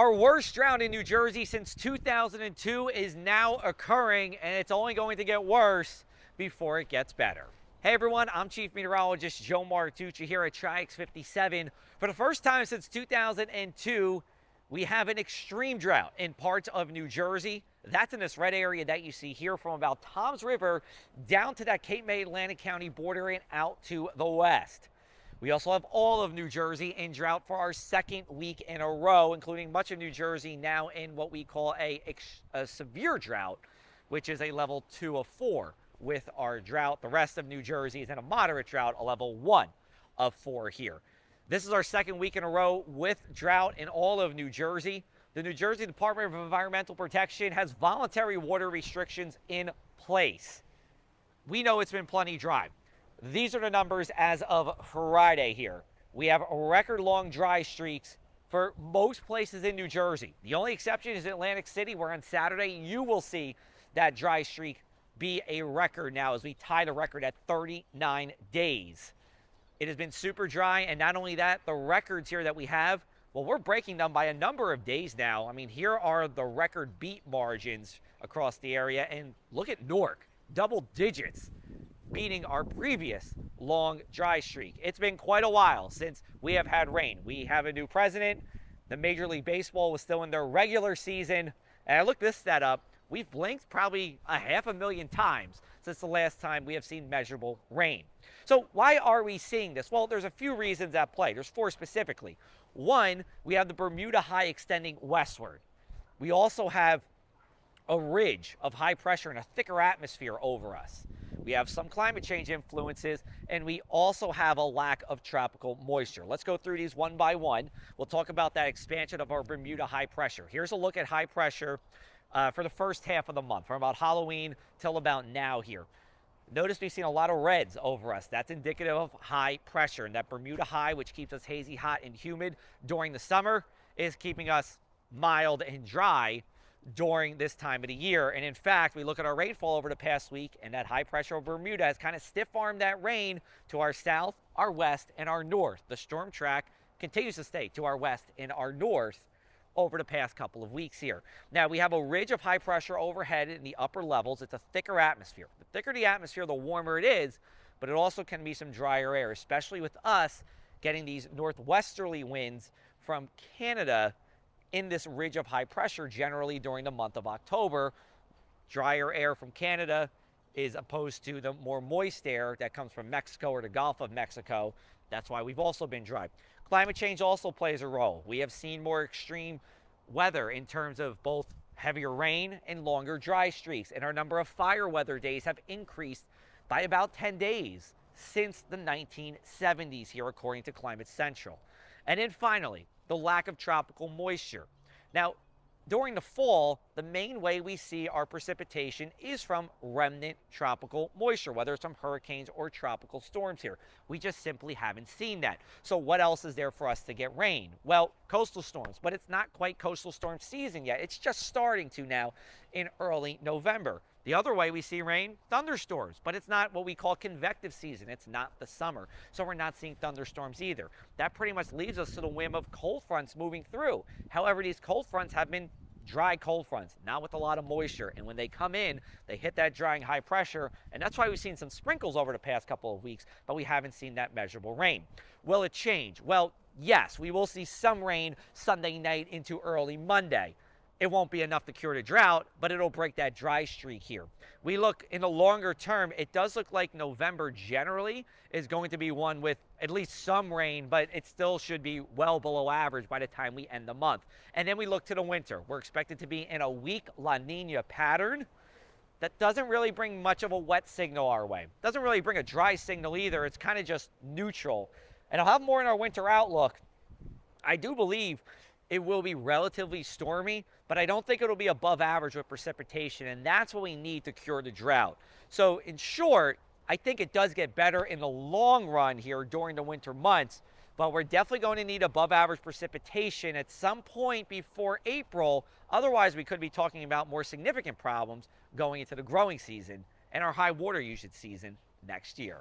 Our worst drought in New Jersey since 2002 is now occurring, and it's only going to get worse before it gets better. Hey everyone, I'm Chief Meteorologist Joe Martucci here at Tri-X 57. For the first time since 2002, we have an extreme drought in parts of New Jersey. That's in this red area that you see here from about Toms River down to that Cape May Atlantic County border and out to the west. We also have all of New Jersey in drought for our second week in a row, including much of New Jersey now in what we call a severe drought, which is a level 2 of 4 with our drought. The rest of New Jersey is in a moderate drought, a level 1 of 4 here. This is our second week in a row with drought in all of New Jersey. The New Jersey Department of Environmental Protection has voluntary water restrictions in place. We know it's been plenty dry. These are the numbers as of Friday here. We have record long dry streaks for most places in New Jersey. The only exception is Atlantic City, where on Saturday you will see that dry streak be a record now as we tie the record at 39 days. It has been super dry, and not only that, the records here that we have, well, we're breaking them by a number of days now. I mean, here are the record beat margins across the area, and look at Newark, double digits, beating our previous long dry streak. It's been quite a while since we have had rain. We have a new president. The Major League Baseball was still in their regular season. And I looked this stat up. We've blinked probably 500,000 times since the last time we have seen measurable rain. So why are we seeing this? Well, there's a few reasons at play. There's 4 specifically. One, we have the Bermuda High extending westward. We also have a ridge of high pressure and a thicker atmosphere over us. We have some climate change influences, and we also have a lack of tropical moisture. Let's go through these one by one. We'll talk about that expansion of our Bermuda high pressure. Here's a look at high pressure for the first half of the month, from about Halloween till about now here. Notice we've seen a lot of reds over us. That's indicative of high pressure, and that Bermuda high, which keeps us hazy, hot, and humid during the summer, is keeping us mild and dry during this time of the year. And in fact, we look at our rainfall over the past week, and that high pressure over Bermuda has kind of stiff-armed that rain to our south, our west, and our north. The storm track continues to stay to our west and our north over the past couple of weeks here. Now, we have a ridge of high pressure overhead in the upper levels. It's a thicker atmosphere. The thicker the atmosphere, the warmer it is, but it also can be some drier air, especially with us getting these northwesterly winds from Canada in this ridge of high pressure generally during the month of October. Drier air from Canada is opposed to the more moist air that comes from Mexico or the Gulf of Mexico. That's why we've also been dry. Climate change also plays a role. We have seen more extreme weather in terms of both heavier rain and longer dry streaks, and our number of fire weather days have increased by about 10 days since the 1970s here, according to Climate Central. And then finally, the lack of tropical moisture. Now, during the fall, the main way we see our precipitation is from remnant tropical moisture, whether it's from hurricanes or tropical storms here. We just simply haven't seen that. So what else is there for us to get rain? Well, coastal storms, but it's not quite coastal storm season yet. It's just starting to now in early November. The other way we see rain, thunderstorms, but it's not what we call convective season. It's not the summer, so we're not seeing thunderstorms either. That pretty much leaves us to the whim of cold fronts moving through. However, these cold fronts have been dry cold fronts, not with a lot of moisture, and when they come in, they hit that drying high pressure, and that's why we've seen some sprinkles over the past couple of weeks, but we haven't seen that measurable rain. Will it change? Well, yes, we will see some rain Sunday night into early Monday. It won't be enough to cure the drought, but it'll break that dry streak here. We look in the longer term, it does look like November generally is going to be one with at least some rain, but it still should be well below average by the time we end the month. And then we look to the winter. We're expected to be in a weak La Nina pattern that doesn't really bring much of a wet signal our way. Doesn't really bring a dry signal either. It's kind of just neutral. And I'll have more in our winter outlook. I do believe it will be relatively stormy, but I don't think it'll be above average with precipitation, and that's what we need to cure the drought. So in short, I think it does get better in the long run here during the winter months, but we're definitely going to need above average precipitation at some point before April. Otherwise, we could be talking about more significant problems going into the growing season and our high water usage season next year.